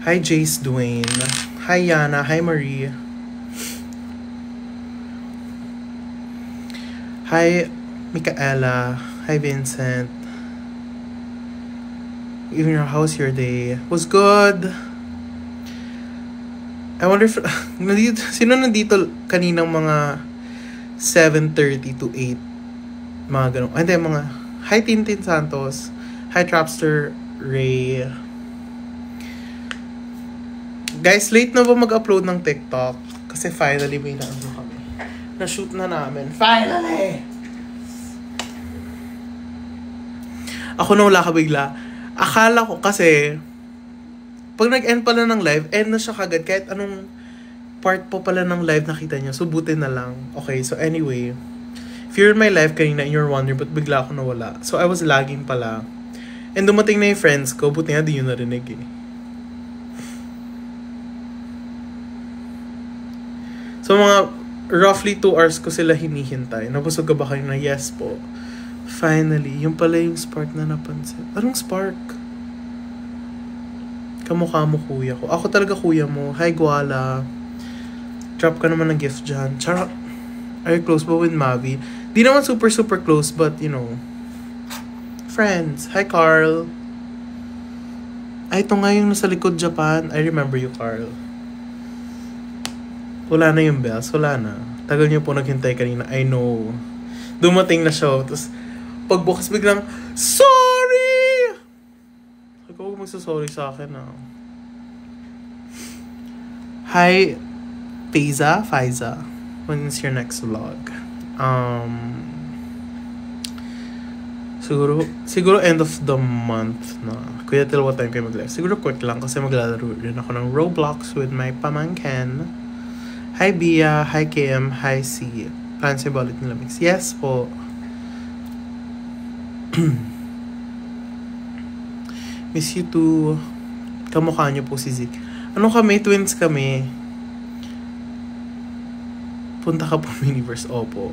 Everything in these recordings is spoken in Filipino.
Hi, Jace Dwayne. Hi, Yana. Hi, Marie. Hi, Micaela. Hi, Vincent. Even how's your day? Was good. I wonder if sino nandito kaninang mga 7:30 to 8, mga ganun. Hindi, mga hi Tintin Santos, hi Trapster Ray. Guys, late na ba mag-upload ng TikTok? Kasi finally may na-ano kami. Na-shoot na namin. Finally! Ako na wala ka bigla. Akala ko kasi, pag nag-end pala ng live, end na siya kagad. Kahit anong part po pala ng live nakita nyo. So, buti na lang. Okay, so anyway. If you're in my live kanina and you're wondering, ba't bigla ako nawala? So, I was lagging pala. And dumating na yung friends ko. Buti nga, di yun narinig eh. So, mga roughly 2 hours ko sila hinihintay. Nabusog ka ba kayo na yes po? Finally, yung pala yung spark na napansin. Anong spark? Kamukha mo kuya ko. Ako talaga kuya mo. Hi, Guala. Drop ka naman ng gift dyan. Charot. Are you close ba with Mavi? Di naman super close, but you know. Friends. Hi, Carl. Ay, ito nga yung nasa likod Japan. I remember you, Carl. Wala na yung bells. Wala na. Tagal niyo po naghintay kanina. I know. Dumating na siya. Tapos, pagbukas biglang, sorry! Huwag ko magsasorry sa akin, ah. Hi, Faiza. When's your next vlog? Siguro end of the month na. Kuya, till what time kayo mag-live? Siguro quick lang kasi maglalaro rin ako ng Roblox with my pamangkin. Hi, Bia. Hi, Kim. Hi, C. Fancy Bullet nila mix. Yes po. Miss you too. Kamukha niyo po si Zik. Ano kami? Twins kami. Punta ka po Miniverse. Opo.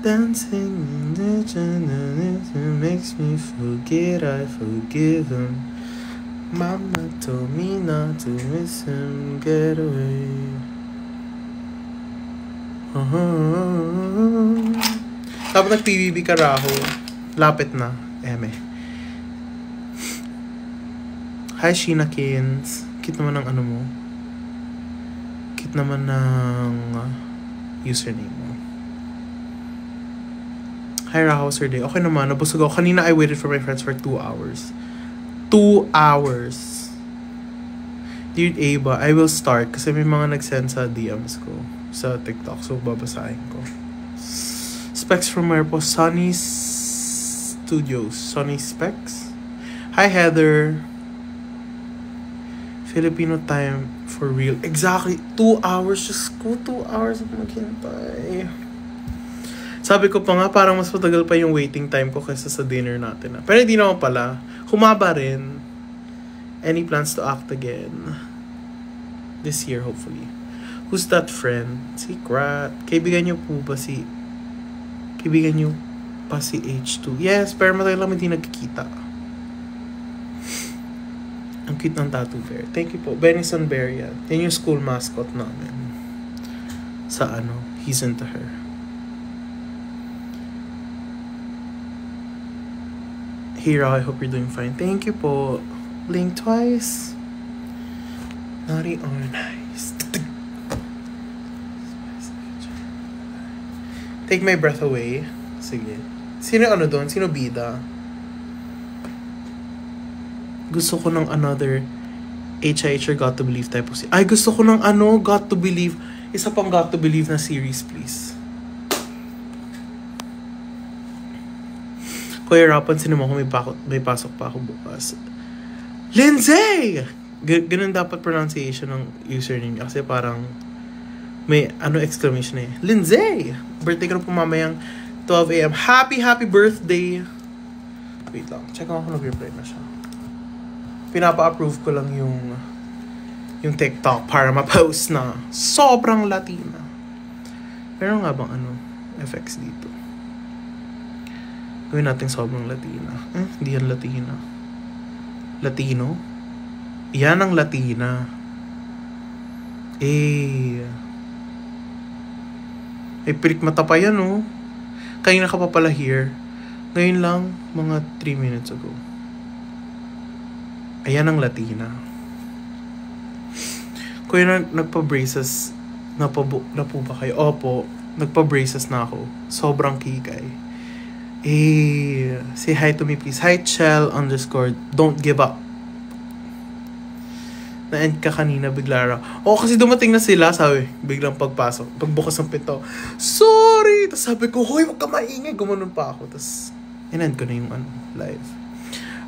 Dancing in the jungle makes me forget I forgive him. Mama told me not to miss him. Get away. Tapos nag-PBB ka raho. Lapit na. Eme. Hi, Sheena Kins. Cute naman ng ano mo. Cute naman ng username mo. Hi, Raho, sir day. Okay naman. Nabusog ako. Kanina I waited for my friends for 2 hours. 2 hours. Dear Ava, I will start kasi may mga nag-send sa DMs ko sa TikTok. So, babasahin ko. Specs from where po? Sunny Studios. Sunny Specs. Hi, Heather. Filipino time for real. Exactly. 2 hours. Just go 2 hours ako maghintay. Sabi ko pa nga, parang mas matagal pa yung waiting time ko kaysa sa dinner natin. Pero hindi naman pala. Humaba rin. Any plans to act again? This year, hopefully. Who's that friend? Secret. Kaibigan niyo pa si H2. Yes, pero matagal lang hindi nagkikita. Ang cute ng tattoo bear. Thank you po. Benison Bear yan. Yan yung school mascot namin. Sa He's into her. Hira, I hope you're doing fine. Thank you po. Blink twice. Naughty or nice. Take my breath away. Sige. Sino doon? Sino bida? Gusto ko ng another HIH or Got to Believe type of series. Ay, gusto ko ng Got to Believe. Isa pang Got to Believe na series, please. Kuya Rapan, sino mo kung may pasok pa ako bukas. Lindsay! Ganun dapat pronunciation ng username niya. Kasi parang may exclamation eh. Lindsay! Birthday ko na po mamayang 12 a.m. Happy birthday! Wait lang. Check ako kung nag-reply na siya. Pinapa-approve ko lang yung TikTok para ma-post na sobrang Latina. Pero nga bang effects dito? Gawin natin sobrang Latina. Hindi yan Latina. Latino? Yan ang Latina. Pilik mata pa yan, oh. Kanina ka pa pala here. Ngayon lang, mga 3 minutes ago. Ayan ang Latina. Kuya, nagpa-braces na po ba kayo? Opo, nagpa-braces na ako. Sobrang kikay. Say hi to me please. Hi, Chell _ don't give up. Na-end ka kanina, bigla raw. Kasi dumating na sila, sabi, biglang pagbukas ng pinto. Sorry! Tapos sabi ko, hoy, wag ka maingay. Gumanon pa ako. Tapos, in-end ko na yung live.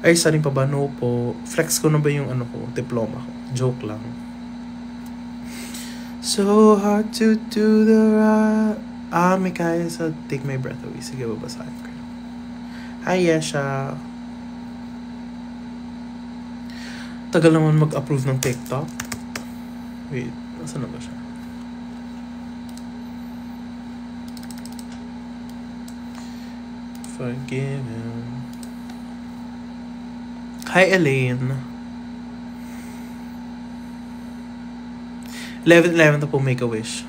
Ay, studying pa ba? No po. Flex ko na ba yung diploma ko? Joke lang. So hard to do the right. May kaya sa take my breath away. Sige, babasahin ko. Hi, Yesha. Tagal naman mag-approve ng TikTok. Wait, nasa na ba siya? Forgive him. Hi, Elaine. 11 na po make a wish.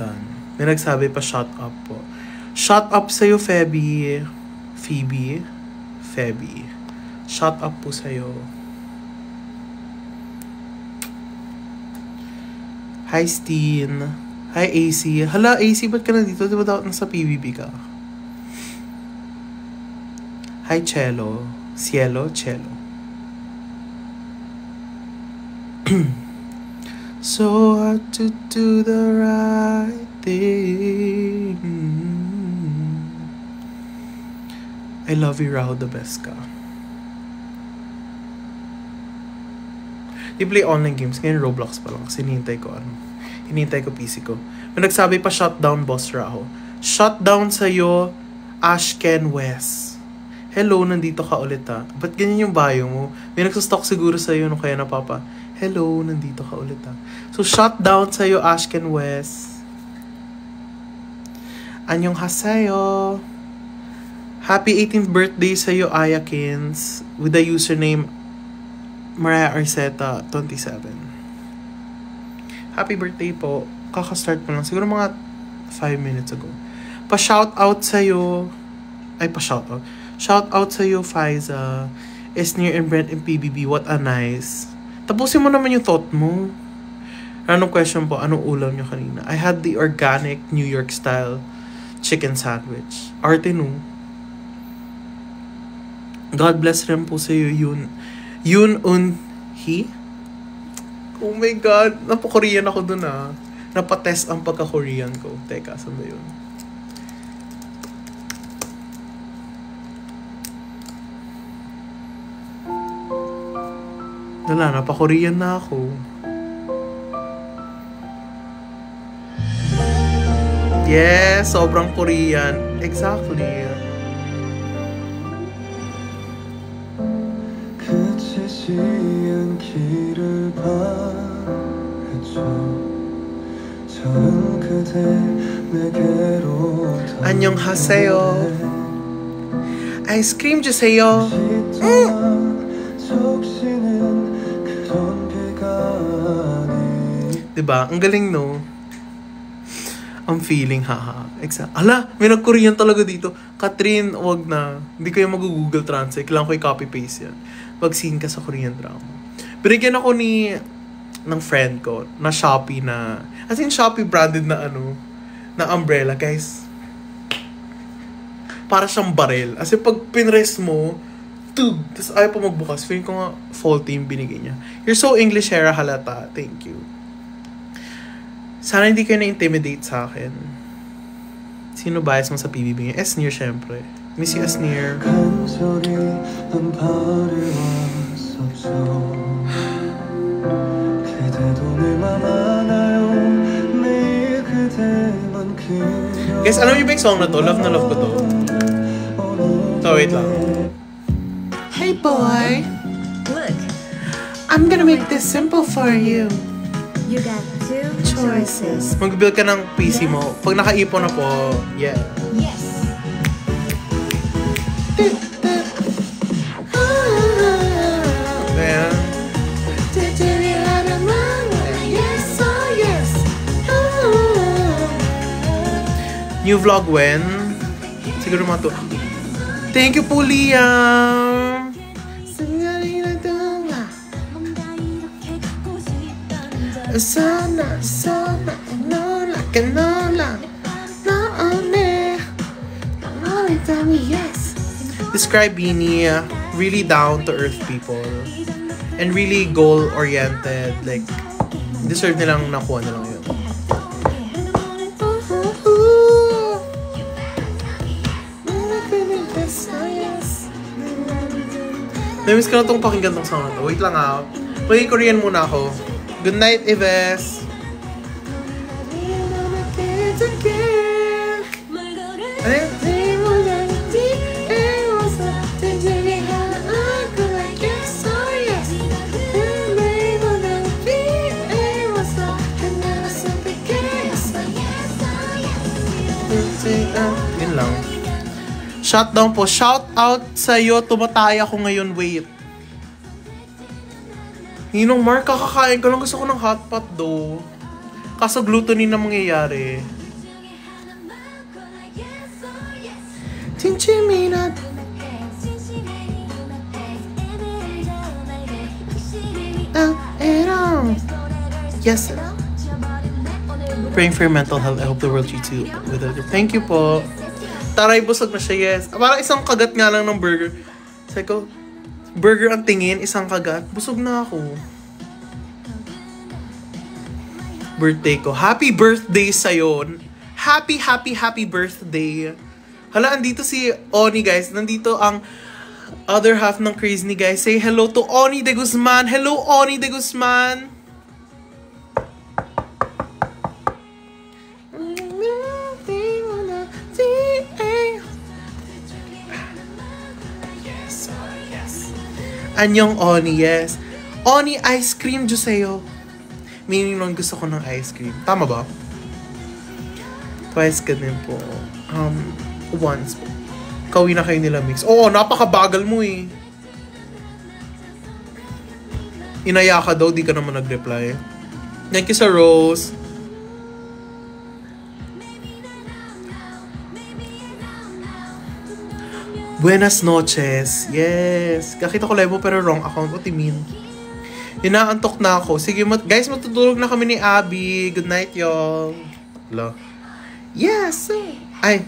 Done. May nagsabi pa shut up po. Shut up sa'yo, Phoebe. Shut up po sa'yo. Hi, Steen. Hi, AC. Hala, AC, ba't ka nandito? Di ba dapat nasa PBB ka? Hi, Cello. Cielo. So hard to do the right thing. I love you, Raul, the best ka. Di play online games. Ngayon Roblox pa lang. Kasi hinihintay ko PC ko. May nagsabi pa, shutdown, Boss Raul. Shutdown sa'yo, Ashken West. Hello, nandito ka ulit ha. Ba't ganyan yung bio mo? May nagsustalk siguro sa'yo nung kaya napapa. Hello, nandito ka ulit ha. So, shutdown sa'yo, Ashken West. Anyong haseyo. Happy 18th birthday sa'yo, Ayakins. With the username Mariah Arceta 27. Happy birthday po. Kaka-start mo lang. Siguro mga 5 minutes ago. Pa-shoutout sa'yo. Shoutout sa'yo, Faiza. Esnir and Brent and PBB. What a nice. Tapusin mo naman yung thought mo. Anong question po? Anong ulam nyo kanina? I had the organic New York style chicken sandwich. Arte no. God bless rin po sa'yo Yun He? Oh my God. Napa-Korean ako dun ah. Napa-test ang pagka-Korean ko. Teka, saan ba yun? Napa-Korean na ako. Yes, sobrang Korean. Exactly. 안녕하세요. Ice cream 주세요. Diba? Ang galing, no? Ang feeling, haha. Exact. Ala, may nag-Korean talaga dito. Katrin, wag na. Hindi ko yung mag-Google Translate. Kailangan ko i-copy-paste yan. Pag-scene ka sa Korean drama. Binigyan ako ng friend ko na Shopee na, as in Shopee branded na na umbrella, guys. Para siyang barel. As in, pag pinrest mo, tapos ayaw pa magbukas. Feeling ko nga faulty yung binigay niya. You're so English, Hera, halata. Thank you. Sana hindi kayo na-intimidate sa akin. Sino bias mo sa PBB niya? Esnir, syempre. Miss you, Esnir. Guys, alam niyo ba yung song na to? Love na love ko to. So, wait lang. Hey boy! Look! I'm gonna make this simple for you. You got 2 choices. Mag-build ka ng PC mo. Pag nakaipon na po, yeah. Yes. Ayan. New vlog when? Siguro mga to. Thank you po, Liam! Sana, sana, nola, canola, naone, tell me yes. Describe Beanie, really down-to-earth people. And really goal-oriented. Like, deserve nilang nakuha nilang yun. Namiss ko na itong pakinggan tong song na to. Wait lang ha. Mag-Korean muna ako. Good night, Ives. Ano yun? Yun lang. Shutdown po. Shout out sa'yo. Tumatay ako ngayon. Wait. Ninong Mark, kakakain ko lang. Gusto ko ng hotpot do. Kaso gluttony na mangyayari. Chinchiminat. Yes. Praying for your mental health. I hope the world treats you with it. Thank you po. Taray, busog na siya, yes. Parang isang kagat nga lang ng burger. Sabi ko, burger ang tingin, isang kagat. Busog na ako. Birthday ko. Happy birthday sa'yo. Happy birthday. Hala, andito si Oni, guys. Nandito ang other half ng craze ni guys. Say hello to Oni de Guzman. Hello, Oni de Guzman. Anyong Oni, yes. Oni, ice cream, Juseyo. Meaning nun gusto ko ng ice cream. Tama ba? Twice ka din po. Once po. Kauwi na kayo nila mix. Oo, napakabagal mo eh. Inaya ka daw, di ka naman nag-reply. Thank you sa Rose. Buenas noches. Yes. Kakita ko live mo pero wrong account. What do you mean? Inaantok na ako. Sige, guys, matutulog na kami ni Abby. Good night, y'all. Hello. Yes, sir. Ay,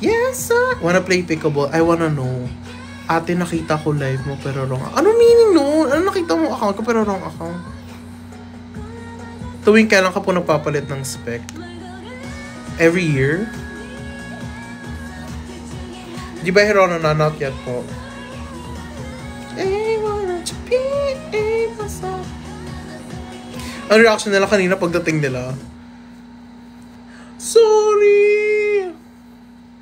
yes, sir. Wanna play pickleball? I wanna know. Ate, nakita ko live mo pero wrong. Ano meaning no? Ano nakita mo account ko pero wrong account? Tuwing kailan ka po nagpapalit ng spec? Every year? Di ba Hirono na? Not yet po. Ang reaction nila kanina pagdating nila. Sorry!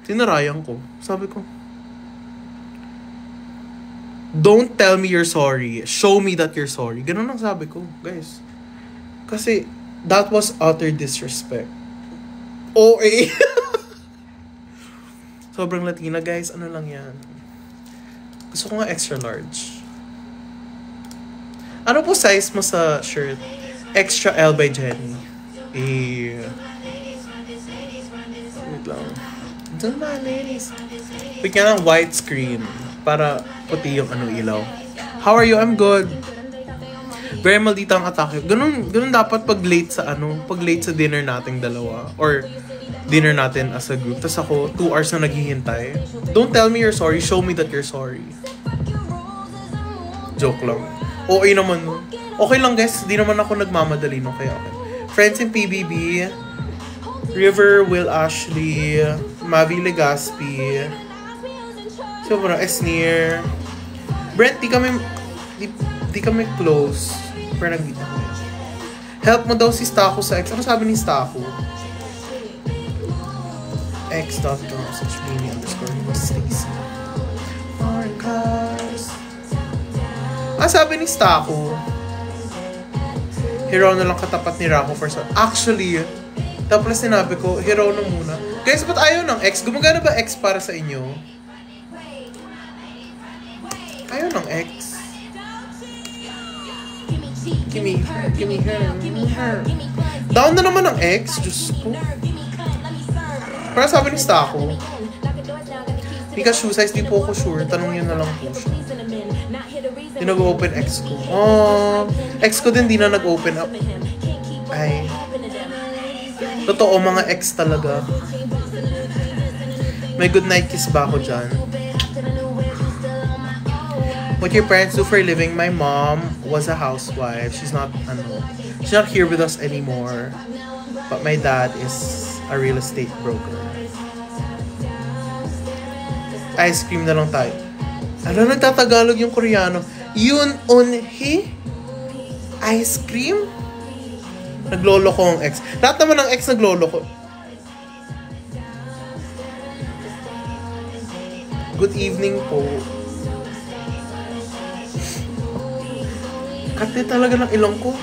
Tinarayan ko. Sabi ko, don't tell me you're sorry. Show me that you're sorry. Ganun ang sabi ko, guys. Kasi, that was utter disrespect. OA! Sobrang Latina, guys. Ano lang yan? Gusto ko nga extra large. Ano po size mo sa shirt? Extra L by Jenny. Wait lang. Wait nga lang, white screen. Para puti yung ilaw. How are you? I'm good. Very maldita ang atake. Ganun dapat pag late sa pag late sa dinner nating dalawa. Or dinner natin as a group. Tapos ako, 2 hours na naghihintay. Don't tell me you're sorry. Show me that you're sorry. Joke lang. Okay naman. Okay lang, guys. Di naman ako nagmamadali. No? Kaya okay. Friends in PBB. River, Will Ashley. Mavi Legaspi. So, Esnir. Brent, di kami close. Pero nag-meet ako. Help mo daw si Stako sa ex. Ano sabi ni Stako? x.com/mini_Stacy. Foreign cars. Sabi ni Stako, Hirono lang katapat ni Rako for some. Actually, tapos sinabi ko, Hirono muna. Guys, ba't ayaw ng X? Gumagana ba X para sa inyo? Ayaw ng X. Gimme her. Down na naman ng X. Diyos ko. Para sabi ni Stako. Mika shoe size, di po ako sure. Tanong yun na lang po siya. Di nag-open X ko. Oh, X ko din di na nag-open up. Ay. Totoo, mga X talaga. May good night kiss ba ako dyan? What your parents do for a living? My mom was a housewife. She's not here with us anymore. But my dad is a real estate broker. Ice cream na lang tayo. Ano, nagtatagalog yung Koreano? Yun onhe? Ice cream? Naglolo ko ang ex. Lahat naman ng ex naglolo ko. Good evening po. Kati talaga ng ilong ko.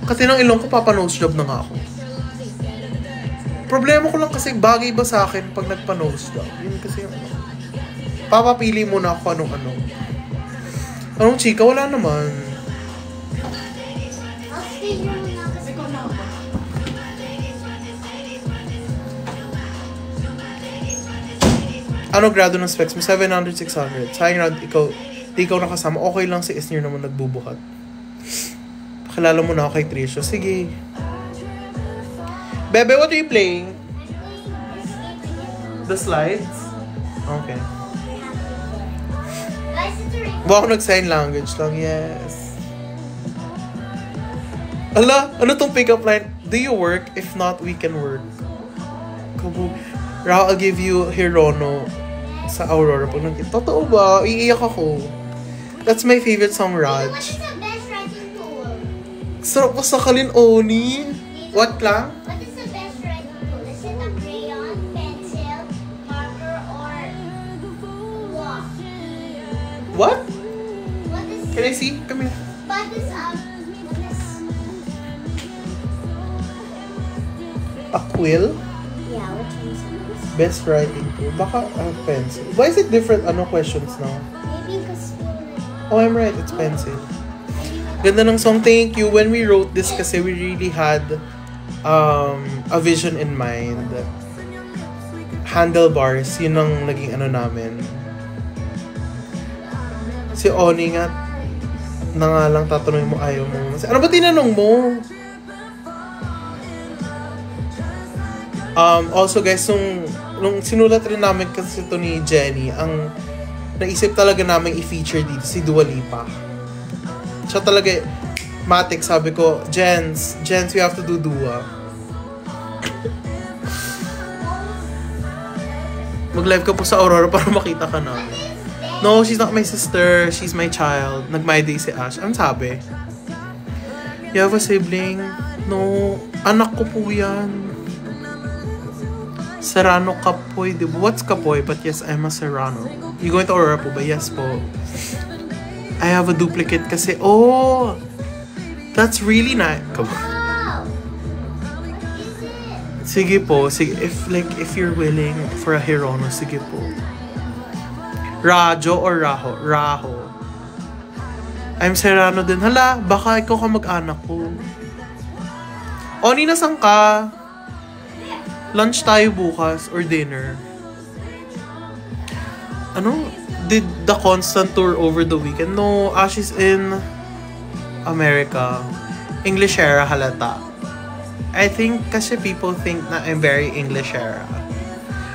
Kasi ng ilong ko, papa-nose job na nga ako. Problema ko lang kasi bagay ba sa akin pag nagpa-nose job? Yun kasi yung ano. Papapili muna ako anong-ano. Anong chika? Wala naman. Ano grado ng specs mo? 700, 600. Sayang round, ikaw nakasama. Okay lang si Esnir naman nagbubuhat. Pakilala mo na ako kay Trisha. Sige. Bebe, what are you playing? The slides? Okay. Wow, nag-sign language lang. Yes. Ala, ano tong pick-up line? Do you work? If not, we can work. Kabu. Ra, I'll give you Hirono sa Aurora. Pag nag- Totoo ba? Iiyak ako. That's my favorite song, Raj. What is the best writing tool? Sarap pa sa Kalin Oni. What lang? What is the best writing tool? Is it a crayon, pencil, marker, or what? What? What is Can I see? Come here. what is A quill? yeah, what is it? Best writing tool. Baka pencil. Why is it different? Ano questions now? Maybe because Oh, I'm right. It's pencil. Ganda ng song. Thank you. When we wrote this kasi we really had a vision in mind. Handlebars. Yun ang naging ano namin. Si Oni nga na nga lang tatanungin mo ayaw mo. Ano ba tinanong mo? Also guys, nung sinulat rin namin kasi ito ni Jenny, ang naisip talaga namin i-feature dito si Dua Lipa. Siya talaga, matik, sabi ko, Jens, we have to do Dua. Mag-live ka po sa Aurora para makita ka namin. No, she's not my sister. She's my child. Nag-my day si Ash. Ano sabi? You have a sibling? No, anak ko po yan. Serrano Kapoy, di ba? What's Kapoy? But yes, I'm a Serrano. You going to Aurora po ba? Yes po. I have a duplicate kasi. Oh! That's really nice. Come on. wow. Sige po. Sige. If you're willing for a Hirono, sige po. Rajo or Raho? Raho. I'm Serrano din. Hala, baka ikaw ka mag-anak ko. Oni, nasan ka? Lunch tayo bukas or dinner. Ano? Did the constant tour over the weekend? No, Ash is in America. English era halata. I think kasi people think na I'm very English era.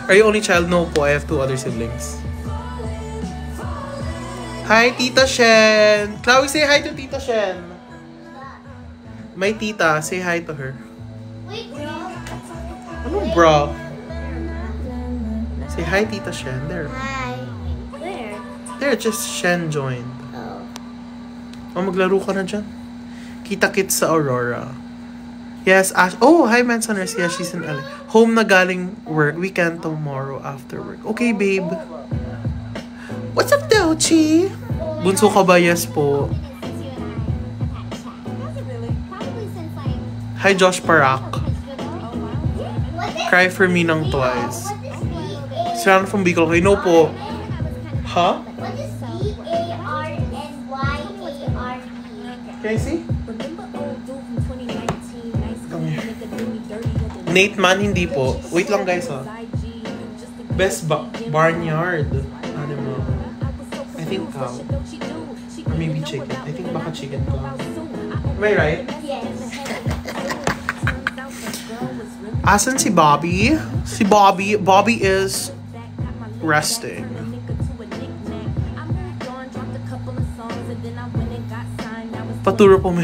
Are you only child? No po, I have 2 other siblings. Hi, Tita Shen! Chloe, say hi to Tita Shen! My tita, say hi to her. Wait, bro. Ano bro? Say hi, Tita Shen. There. Hi. Where? There, just Shen joined. Oh. Oh, maglaro ka na dyan. Kita-kits sa Aurora. Yes, Ash. Oh, hi, Mansoners. Yeah, she's in LA. Home na galing work. Weekend tomorrow after work. Okay, babe. What's up, Dochi? Bunso ka ba? Yes po. Hi, Josh Parak. What is Cry for Me ng Twice. Si Rana from Bicol. Okay, no po. Ha? What is BARNYARD? Can I see? Nate Man, hindi po. Wait lang guys ha. Best barnyard animal. I think cow. Or maybe chicken. I think baka chicken ko. Am I right? Yes. Asan si Bobby? Si Bobby. Bobby is resting. Paturo po mo.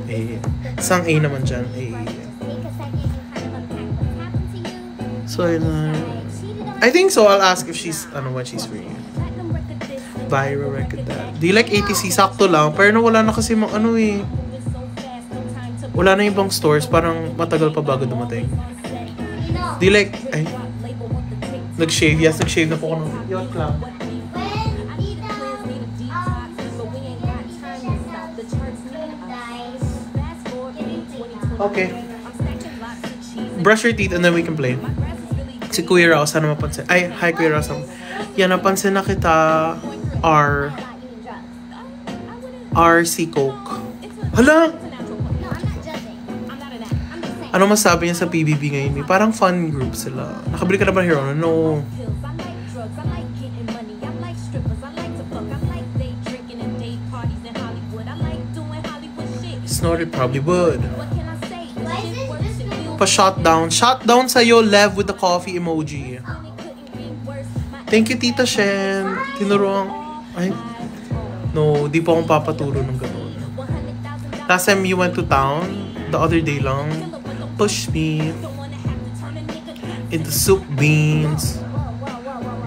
Eh. Isang A naman dyan. A. So, I think so. I'll ask if she's, when she's free. Viral record that. Do you like ATC? Sakto lang. Pero wala na kasi wala na ibang stores. Parang matagal pa bago dumating. Do you like, nag-shave? Yes, nag-shave na po ako ng yacht lang. Okay. Brush your teeth and then we can play. Si Kuya Rao, sana mapansin. Ay, hi Kuya Rao. Yan, napansin na kita. RC Coke. Hala! Ano masabi niya sa PBB ngayon? Parang fun group sila. Nakabili ka na ba Hero? No. Snorted probably would. Pa-shutdown. Shutdown sa'yo, Lev with the coffee emoji. Thank you, Tita Shen. Tinuruan. Ay. No, di pa akong papaturo ng ganun. Last time you went to town, the other day lang, push me into soup beans.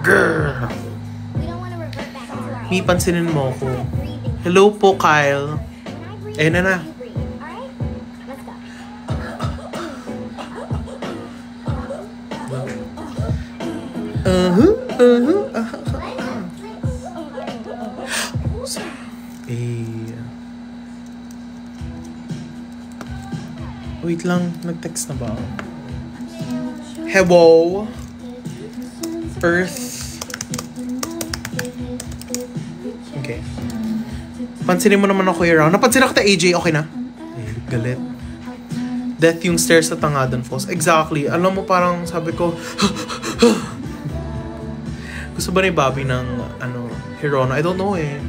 Grrr. May pansinin mo ako. Hello po, Kyle. Ayun na. Wait lang, nag-text na ba ako? Hello? Earth? Okay. Pansinin mo naman ako around. Napansin na kita, AJ. Okay na? Eh, galit. Death yung stairs sa Tangadan Falls. Exactly. Alam mo, parang sabi ko, gusto ba ni Bobby ng, Hirona? I don't know eh.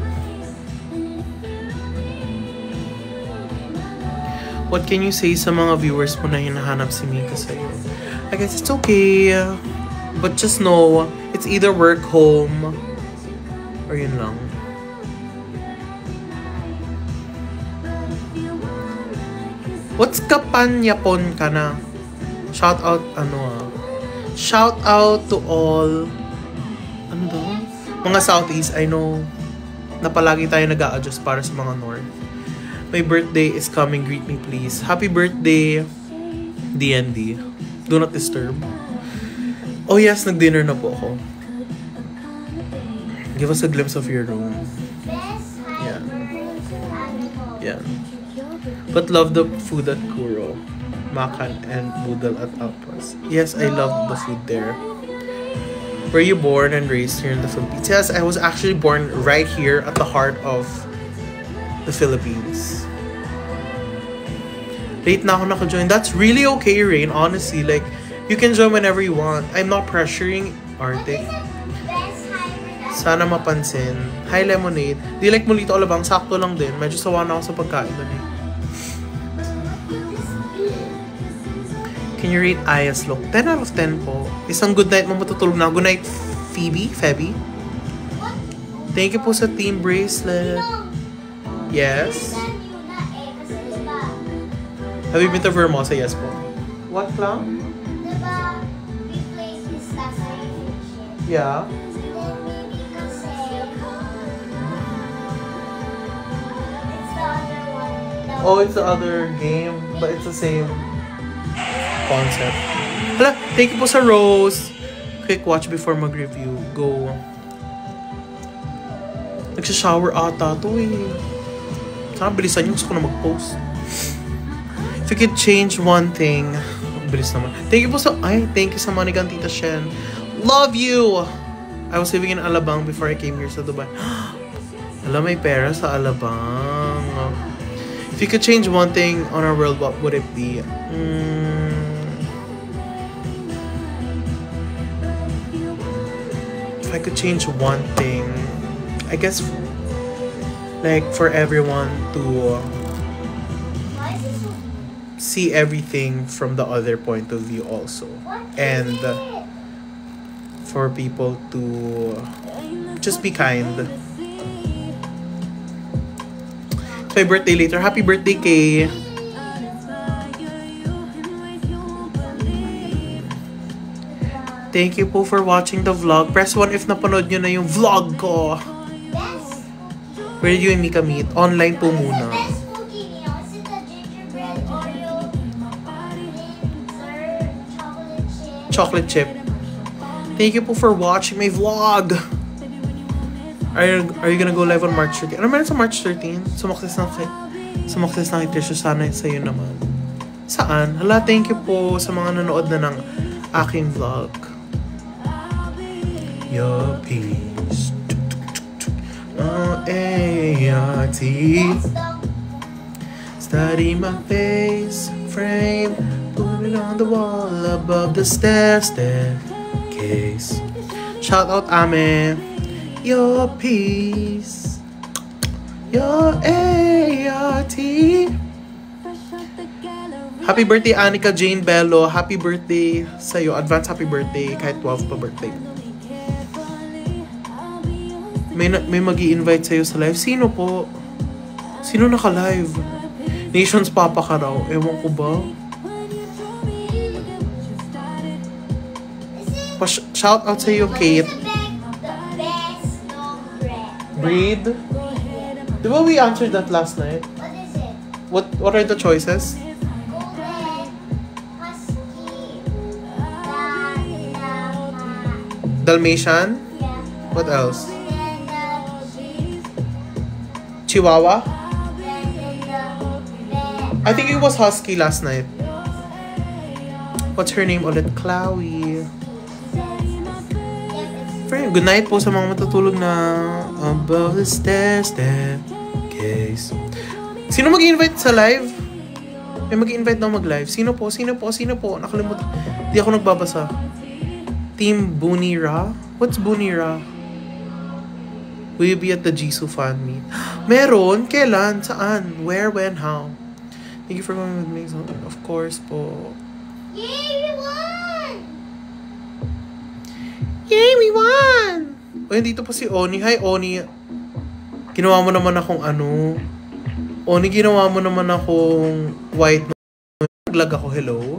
What can you say sa mga viewers mo na hinahanap si Mika sa'yo? I guess it's okay. But just know, it's either work, home, or yun lang. What's kapanyapon ka na? Shout out, Shout out to all, mga Southeast. I know, na palagi tayo nag-a-adjust para sa mga North. My birthday is coming. Greet me, please. Happy birthday, DND. Do not disturb. Oh yes, nag-dinner na po ako. Give us a glimpse of your room. Yeah. Yeah. But love the food at Kuro, Makan, and Budal at Alpas. Yes, I love the food there. Were you born and raised here in the Philippines? Yes, I was actually born right here at the heart of the Philippines. Late na ako naka-join. That's really okay, Rain. Honestly, like, you can join whenever you want. I'm not pressuring Arctic. Sana mapansin. Hi, Lemonade. Di like Molito Alabang. Sakto lang din. Medyo sawa na ako sa pagkain doon eh. Can you rate Aya's look? 10 out of 10 po. Isang good night mo matutulog na. Good night, Feby. Thank you po sa team bracelet. Yes. Have you been to Vermosa? Yes po. What lang? Diba, we played this last night. Yeah. Then maybe kasi, it's the other one. Oh, it's the other game, but it's the same concept. Hala, thank you po sa Rose. Quick watch before mag-review. Go. Nagsha-shower ata to eh. Sana bilisan yung gusto ko na mag-post. If you could change one thing, Bilis naman. Thank you sa money gun, Tita Shen. Love you! I was living in Alabang before I came here sa Dubai. Alam, may pera sa Alabang. If you could change one thing on our world, what would it be? If I could change one thing, I guess, like, for everyone to Why is it so... see everything from the other point of view also. What And is it? for people to just be kind. It's my birthday later. Happy birthday, Kay! Thank you po for watching the vlog. Press 1 if napanood nyo na yung vlog ko. Best Where did you and Mika meet? Online po What's the muna. best cookie, you know? Is it the gingerbread Oreo, or chocolate chip? Chocolate chip. Thank you po for watching my vlog. Are you gonna go live on March 13? Ano meron sa March 13? Sumakses na kay Trisha. Sana sa'yo naman. Saan? Hala, thank you po sa mga nanood na ng aking vlog. Your peace. A-R-T. Study my face frame. Put it on the wall above the staircase. Shout out, Ame. Your peace. Your A-R-T. Happy birthday, Anika Jane Bello. Happy birthday sa'yo. Advance happy birthday. Kahit 12 pa birthday. May mag-i-invite sa'yo sa live. Sino po? Sino naka-live? Nations Papa ka raw. Ewan ko ba? Shout out sa'yo, Kate. The best long bread. Breed? Di ba we answered that last night? What is it? What are the choices? Golden, husky, Dalmatian? yeah. What else? And then Chihuahua? then the I think it was Husky last night. What's her name ulit? Chloe. Friend, good night po sa mga matutulog na above the staircase. Sino mag-invite sa live? May mag-invite daw mag-live. Sino po? Nakalimutan. Di ako nagbabasa. Team Bunira? What's Bunira? Will you be at the Jisoo fan meet? Meron? Kailan? Saan? Where? When? How? Thank you for coming with me. Of course po. Yay, we won! Yay, we won! O, dito pa si Oni. Hi, Oni. Ginawa mo naman akong ano. Oni, ginawa mo naman akong white. Naglag ako, hello?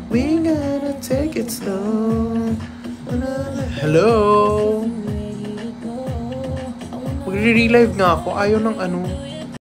We gotta take it slow. Hello? Magre-relive nga ako. Ayaw ng ano.